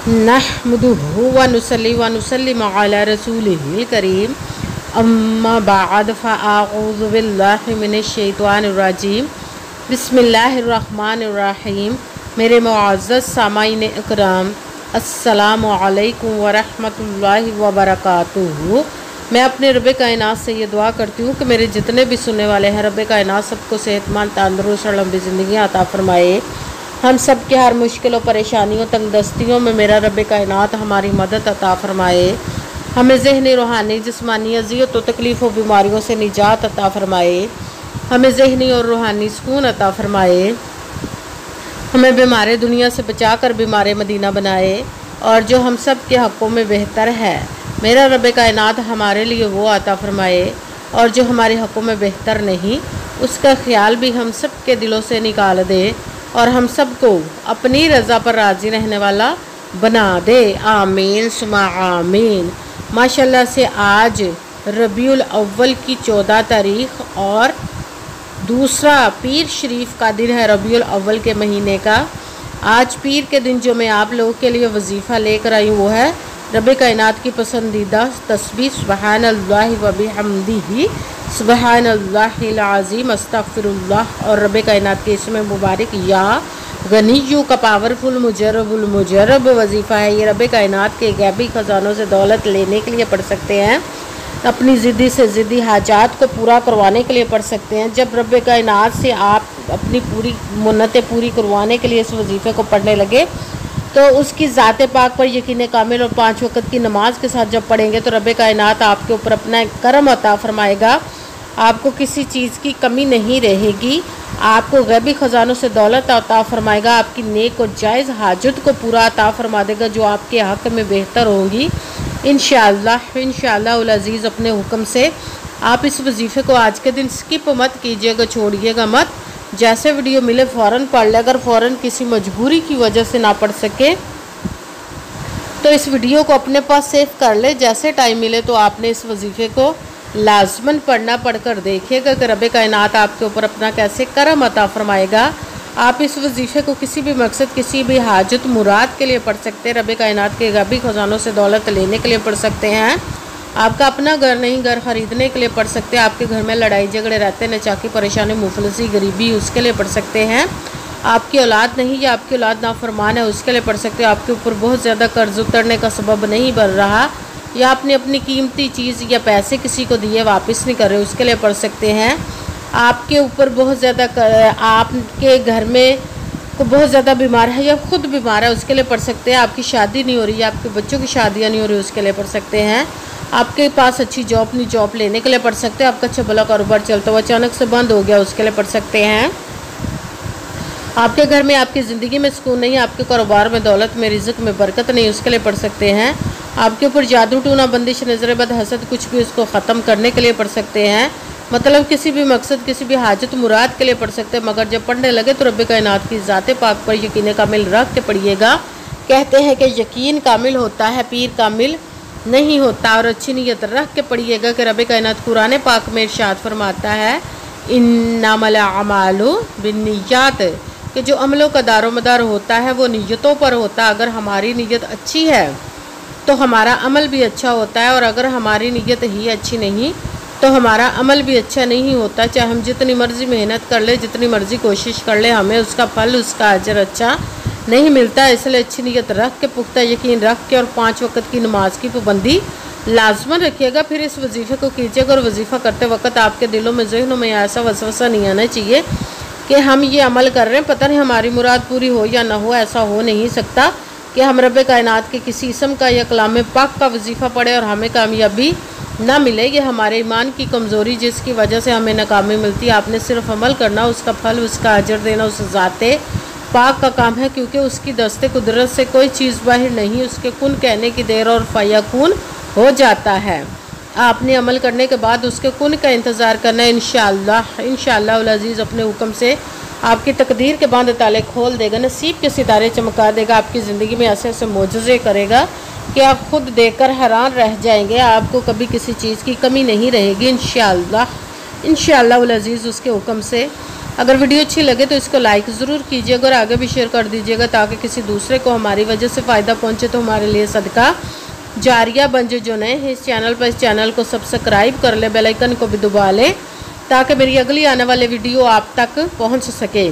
नहमदुहु व नुसल्ली व नुसल्लिमु अला रसूलिहिल करीम अम्मा बाद फ़अऊज़ु बिल्लाहि मिनश शैतानिर रजीम बिस्मिल्लाहिर रहमानिर रहीम। मेरे मुअज़्ज़ज़ सामाईन इकराम, अस्सलामु अलैकुम व रहमतुल्लाहि व बरकातुहू। मैं अपने रब कायनात से ये दुआ करती हूँ कि मेरे जितने भी सुनने वाले हैं, रब कायनात सबको सेहतमंद, तंदुरुस्त और लंबी ज़िंदगी अता फरमाए। हम सब के हर मुश्किलों, परेशानियों, तंगदस्तियों में मेरा रब कायनात हमारी मदद अता फरमाए। हमें ज़हनी, रूहानी, जिस्मानी अज़ियत और तकलीफ़ और बीमारियों से निजात अता फरमाए। हमें ज़हनी और रूहानी सुकून अता फरमाए। हमें बीमार दुनिया से बचा कर बीमार मदीना बनाए, और जो हम सब के हक़ों में बेहतर है मेरा रब कायनात हमारे लिए वो अता फरमाए, और जो हमारे हक़ों में बेहतर नहीं उसका ख्याल भी हम सब के दिलों से निकाल दे, और हम सबको अपनी रज़ा पर राज़ी रहने वाला बना दे। आमीन सुमा आमीन। माशाल्लाह से आज रबीउल अव्वल की 14 तारीख़ और दूसरा पीर शरीफ का दिन है रबीउल अव्वल के महीने का। आज पीर के दिन जो मैं आप लोगों के लिए वजीफ़ा लेकर आई हूँ वो है रब कायनात की पसंदीदा तस्बीह सुबहानल्लाहि व बिहम्दिही सुबहानल्लाहिल अज़ीम अस्तगफिरुल्लाह। और रब कायनात के इसमें मुबारक या गनीयू का पावरफुल मुजरब वजीफ़ा है। ये रब कायनात के गैबी ख़जानों से दौलत लेने के लिए पढ़ सकते हैं, अपनी ज़िद्दी से ज़िद्दी हाजात को पूरा करवाने के लिए पढ़ सकते हैं। जब रब कायनात से आप अपनी पूरी मुन्नतें पूरी करवाने के लिए इस वजीफ़े को पढ़ने लगे तो उसकी ज़ात पाक पर यकीन कामिल और 5 वक़्त की नमाज के साथ जब पढ़ेंगे तो रब कायनात आपके ऊपर अपना करम अता फरमाएगा। आपको किसी चीज़ की कमी नहीं रहेगी, आपको गैबी ख़जानों से दौलत अता फरमाएगा, आपकी नेक और जायज़ हाजत को पूरा अता फरमा देगा जो आपके हक़ में बेहतर होंगी इंशाअल्लाह उल अज़ीज़। अपने हुक्म से आप इस वजीफ़े को आज के दिन स्किप मत कीजिएगा, छोड़िएगा मत। जैसे वीडियो मिले फ़ौरन पढ़ ले। अगर फ़ौरन किसी मजबूरी की वजह से ना पढ़ सके तो इस वीडियो को अपने पास सेव कर ले। जैसे टाइम मिले तो आपने इस वजीफ़े को लाजमन पढ़ना, पढ़कर देखिएगा कि रब कायनात आपके ऊपर अपना कैसे करम अता फरमाएगा। आप इस वजीफ़े को किसी भी मकसद, किसी भी हाजत मुराद के लिए पढ़ सकते हैं। रब कायनात के गैबी ख़जानों से दौलत लेने के लिए पढ़ सकते हैं। आपका अपना घर नहीं, घर ख़रीदने के लिए पढ़ सकते हैं। आपके घर में लड़ाई झगड़े रहते हैं, नचाकी, परेशानी, मुफलसी, गरीबी, उसके लिए पढ़ सकते हैं। आपकी औलाद नहीं या आपकी औलाद नाफरमान है उसके लिए पढ़ सकते हैं। आपके ऊपर बहुत ज़्यादा कर्ज उतरने का सबब नहीं बन रहा, या आपने अपनी कीमती चीज़ या पैसे किसी को दिए वापस नहीं कर रहे उसके लिए पढ़ सकते हैं। आपके ऊपर बहुत ज़्यादा आपके घर में को बहुत ज़्यादा बीमार है या खुद बीमार है उसके लिए पढ़ सकते हैं। आपकी शादी नहीं हो रही या आपके बच्चों की शादियाँ नहीं हो रही उसके लिए पढ़ सकते हैं। आपके पास अच्छी जॉब नहीं, जॉब लेने के लिए पढ़ सकते हैं। आपका अच्छा भला कारोबार चलता हुआ अचानक से बंद हो गया उसके लिए पढ़ सकते हैं। आपके घर में, आपकी ज़िंदगी में सुकून नहीं, आपके कारोबार में, दौलत में, रिज़्क़ में बरकत नहीं उसके लिए पढ़ सकते हैं। आपके ऊपर जादू, टूना, बंदिश, नज़र बद, हसद कुछ भी उसको ख़त्म करने के लिए पढ़ सकते हैं। मतलब किसी भी मकसद, किसी भी हाजत मुराद के लिए पढ़ सकते हैं। मगर जब पढ़ने लगे तो रब कायनात की ज़ात पाक पर यकीन कामिल रख के पढ़िएगा। कहते हैं कि यकीन कामिल होता है, पीर कामिल नहीं होता। और अच्छी नीयत रख के पढ़िएगा कि रब कायनात कुरान पाक में इरशाद फरमाता है इन्नमल अमालु बिन्नियात, कि जो अमलों का दारोमदार होता है वो नीयतों पर होता है। अगर हमारी नीयत अच्छी है तो हमारा अमल भी अच्छा होता है, और अगर हमारी नीयत ही अच्छी नहीं तो हमारा अमल भी अच्छा नहीं होता। चाहे हम जितनी मर्ज़ी मेहनत कर ले, जितनी मर्ज़ी कोशिश कर ले, हमें उसका फल, उसका अजर अच्छा नहीं मिलता। इसलिए अच्छी नीयत रख के, पुख्ता यकीन रख के, और 5 वक़्त की नमाज की पाबंदी लाजमन रखिएगा। फिर इस वजीफ़े को कीजिएगा, और वजीफ़ा करते वक्त आपके दिलों में, ज़हनों में ऐसा वसवसा नहीं आना चाहिए कि हम ये अमल कर रहे हैं, पता नहीं हमारी मुराद पूरी हो या ना हो। ऐसा हो नहीं सकता कि हम रब कायनात के किसी इसम का या कलाम पाक का वजीफ़ा पढ़े और हमें कामयाबी ना मिले। ये हमारे ईमान की कमज़ोरी जिसकी वजह से हमें नाकामी मिलती है। आपने सिर्फ अमल करना, उसका फल, उसका अजर देना उस ज़ाते पाक का काम है, क्योंकि उसकी दस्ते कुदरत से कोई चीज़ बाहर नहीं। उसके कुन कहने की देर और फयाकुन हो जाता है। आपने अमल करने के बाद उसके कुन का इंतज़ार करना है। इंशाअल्लाह उल अज़ीज़ अपने हुक्म से आपकी तकदीर के बांध ताले खोल देगा, नसीब के सितारे चमका देगा, आपकी ज़िंदगी में ऐसे ऐसे मोजज़े करेगा कि आप खुद देखकर हैरान रह जाएंगे। आपको कभी किसी चीज़ की कमी नहीं रहेगी इंशाअल्लाह उल अज़ीज़ उसके हुक्म से। अगर वीडियो अच्छी लगे तो इसको लाइक ज़रूर कीजिएगा और आगे भी शेयर कर दीजिएगा ताकि किसी दूसरे को हमारी वजह से फ़ायदा पहुँचे तो हमारे लिए सदका जारिया बन जाए। जो नए हैं इस चैनल पर, इस चैनल को सब्सक्राइब कर ले, बेल आइकन को भी दबा लें ताकि मेरी अगली आने वाली वीडियो आप तक पहुँच सके।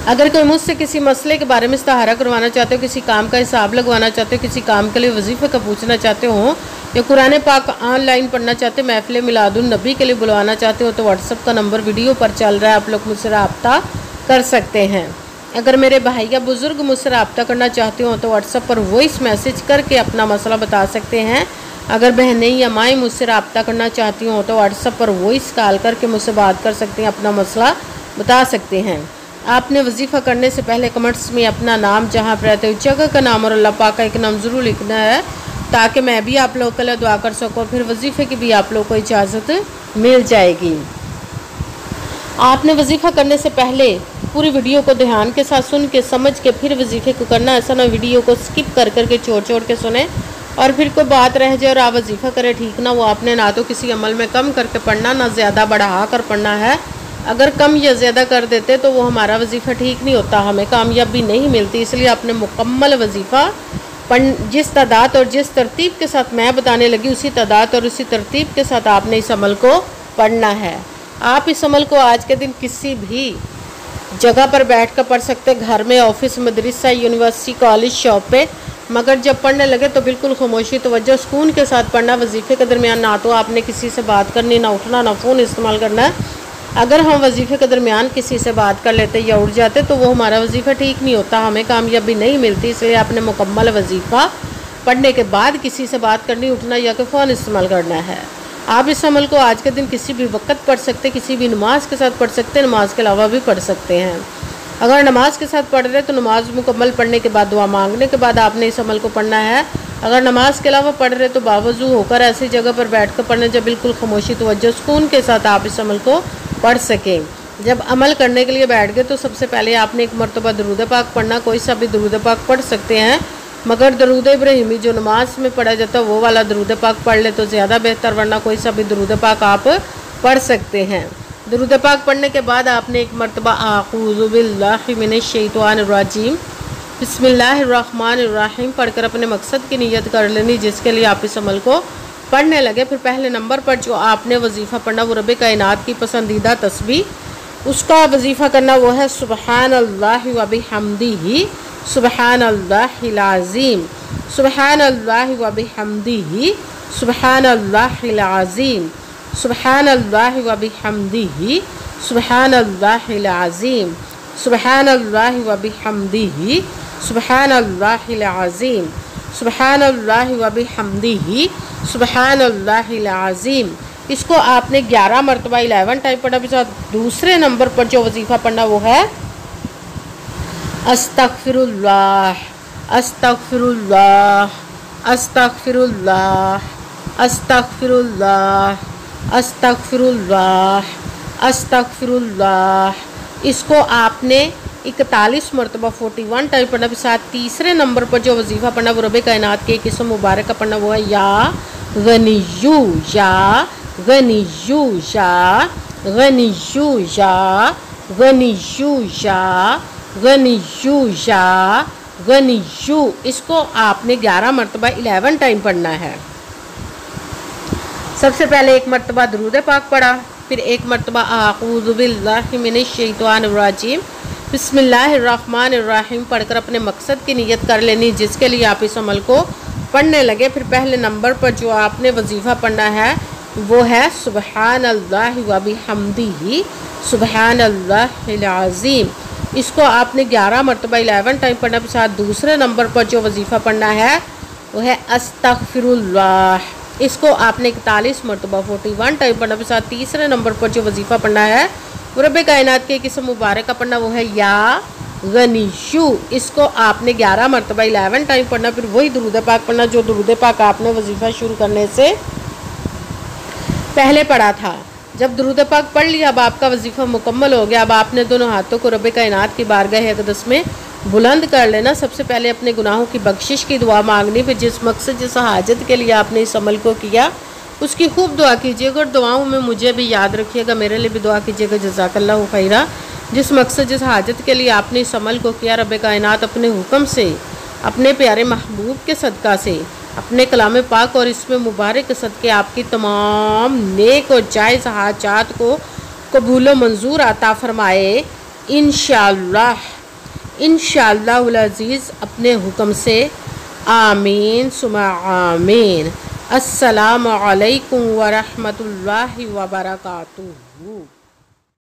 अगर कोई मुझसे किसी मसले के बारे में इस्ताहारा करवाना चाहते हो, किसी काम का हिसाब लगवाना चाहते हो, किसी काम के लिए वजीफ़े का पूछना चाहते हो या कुरान पाक ऑनलाइन पढ़ना चाहते हो, महफिल मिलादुन नबी के लिए बुलवाना चाहते हो तो व्हाट्सअप का नंबर वीडियो पर चल रहा है, आप लोग मुझसे रब्ता कर सकते हैं। अगर मेरे भाई या बुज़ुर्ग मुझसे रब्ता करना चाहते हो तो व्हाट्सअप पर वॉइस मैसेज करके अपना मसला बता सकते हैं। अगर बहनें या माएँ मुझसे रब्ता करना चाहती हो तो व्हाट्सअप पर वॉइस कॉल करके मुझसे बात कर सकते हैं, अपना मसला बता सकते हैं। आपने वजीफ़ा करने से पहले कमेंट्स में अपना नाम, जहाँ पर रहते हो जगह का नाम और अल्लाह पाक का एक नाम ज़रूर लिखना है ताकि मैं भी आप लोगों के लिए दुआ कर सकूँ। फिर वजीफ़े की भी आप लोगों को इजाज़त मिल जाएगी। आपने वजीफ़ा करने से पहले पूरी वीडियो को ध्यान के साथ सुन के समझ के फिर वजीफ़े को करना। ऐसा ना वीडियो को स्किप कर करके छोड़ के सुने और फिर कोई बात रह जाए और आप वजीफ़ा करें, ठीक ना। वो आपने ना तो किसी अमल में कम करके पढ़ना, ना ज़्यादा बढ़ा कर पढ़ना है। अगर कम या ज़्यादा कर देते तो वो हमारा वजीफ़ा ठीक नहीं होता, हमें कामयाबी नहीं मिलती। इसलिए आपने मुकम्मल वजीफ़ा जिस तादाद और जिस तरतीब के साथ मैं बताने लगी उसी तादाद और उसी तरतीब के साथ आपने इस अमल को पढ़ना है। आप इस अमल को आज के दिन किसी भी जगह पर बैठ कर पढ़ सकते, घर में, ऑफिस, मदरसा, यूनिवर्सिटी, कॉलेज, शॉप पे। मगर जब पढ़ने लगे तो बिल्कुल खामोशी, तवज्जो, सुकून के साथ पढ़ना। वजीफ़े के दरमियान ना तो आपने किसी से बात करनी, ना उठना, ना फ़ोन इस्तेमाल करना है। अगर हम वजीफ़े के दरमियान किसी से बात कर लेते या उठ जाते तो वो हमारा वजीफ़ा ठीक नहीं होता, हमें कामयाबी नहीं मिलती। इसलिए आपने मुकम्मल वजीफ़ा पढ़ने के बाद किसी से बात करनी, उठना या कि फ़ोन इस्तेमाल करना है। आप इस अमल को आज के दिन किसी भी वक्त पढ़ सकते, किसी भी नमाज के साथ पढ़ सकते, नमाज के अलावा भी पढ़ सकते हैं। अगर नमाज के साथ पढ़ रहे तो नमाज मुकम्मल पढ़ने के बाद, दुआ मांगने के बाद आपने इस अमल को पढ़ना है। अगर नमाज के अलावा पढ़ रहे तो बावजू होकर ऐसी जगह पर बैठ कर पढ़ने जब बिल्कुल खामोशी, तवज्जो, सुकून के साथ आप इस अमल को पढ़ सकें। जब अमल करने के लिए बैठ गए तो सबसे पहले आपने एक मरतबा दरूद पाक पढ़ना। कोई सा भी दरूद पाक पढ़ सकते हैं, मगर दरूद इब्राहिमी जो नमाज में पढ़ा जाता है वो वाला दरूद पाक पढ़ ले तो ज़्यादा बेहतर, वरना कोई सा भी दरूद पाक आप पढ़ सकते हैं। दरूद पाक पढ़ने के बाद आपने एक मरतबा आऊज़ु बिल्लाहि मिनश शैतानिर रजीम बिस्मिल्लाहिर्रहमानिर्रहीम पढ़कर अपने मकसद की नियत कर लेनी जिसके लिए आप इस अमल को पढ़ने लगे। फिर पहले नंबर पर जो आपने वजीफ़ा पढ़ना वो रब कायनात की पसंदीदा तस्बीह, उसका वजीफ़ा करना वो है सुबहानल्लाहि व बिहम्दिही सुबहानल्लाहिल अज़ीम सुबहानल्लाहि व बिहम्दिही सुबहानल्लाहिल अज़ीम सुबहानल्लाहि व बिहम्दिही सुबहानल्लाहिल अज़ीम सुबहानल्लाहि व बिहम्दिही सुबहानल्लाहिल अज़ीम सुबहानल्लाहि व बिहम्दिही सुबहानल्लाहिल अज़ीम। इसको आपने 11 मरतबा 11 टाइम पढ़ा। भी साथ दूसरे नंबर पर जो वजीफ़ा पढ़ना वो है अस्तगफिरुल्लाह अस्तगफिरुल्लाह अस्तगफिरुल्लाह अस्तगफिरुल्लाह अस्तगफिरुल्लाह अस्तगफिरुल्लाह। इसको आपने 41 मरतबा 41 टाइम पढ़ना। भी साथ तीसरे नंबर पर जो वजीफ़ा पढ़ना वो रब कायनात के किस्म मुबारक का पढ़ना वो है या गनियू या गनियू या गनियू या गनियू या गनियू या गनियू। इसको आपने 11 मरतबा 11 टाइम पढ़ना है। सबसे पहले एक मरतबा दरूद पाक पढ़ा, फिर एक मरतबा आऊज़ु बिल्लाहि मिनश शैतानिर रजीम बिस्मिल्लाहिर्रहमानिर्रहीम पढ़कर अपने मकसद की नियत कर लेनी जिसके लिए आप इस अमल को पढ़ने लगे। फिर पहले नंबर पर जो आपने वजीफ़ा पढ़ना है वो है सुबहानल्लाहि व बिहम्दिही सुबहानल्लाहिल अज़ीम। इसको आपने 11 मरतबा 11 टाइम पढ़ना। के साथ दूसरे नंबर पर जो वजीफ़ा पढ़ना है वो है अस्तगफिरुल्लाह। इसको आपने 41 मरतबा 41 टाइम पढ़ना। के साथ तीसरे नंबर पर जो वजीफ़ा पढ़ना है वो रब कायनात के किस्म मुबारक का पढ़ना वो है या गनियू। इसको आपने 11 मरतबा 11 टाइम पढ़ना। फिर वही दरूद पाक पढ़ना जो दरूद पाक आपने वजीफ़ा शुरू करने से पहले पढ़ा था। जब दरूद पाक पढ़ लिया अब आपका वजीफ़ा मुकम्मल हो गया। अब आपने दोनों हाथों को रब कायनात की बारगाह अक़दस में बुलंद कर लेना। सबसे पहले अपने गुनाहों की बख्शिश की दुआ मांगनी। फिर जिस मकसद, जिस हाजत के लिए आपने इस अमल को किया उसकी खूब दुआ कीजिएगा और दुआओं में मुझे भी याद रखिएगा, मेरे लिए भी दुआ कीजिएगा। जज़ाकल्लाहु खैरा। जिस मकसद जिस हाजत के लिए आपने इस अमल को किया, रब कायनात अपने हुक्म से, अपने प्यारे महबूब के सदका से, अपने कलाम पाक और इसमें मुबारक के सदके आपकी तमाम नेक और जायज़ हाजात को कबूल व मंजूर अता फरमाए। इंशाअल्लाह अज़ीज़ अपने हुक्म से। आमीन सुमा आमीन। अस्सलामु अलैकुम व रहमतुल्लाहि व बरकातुहू।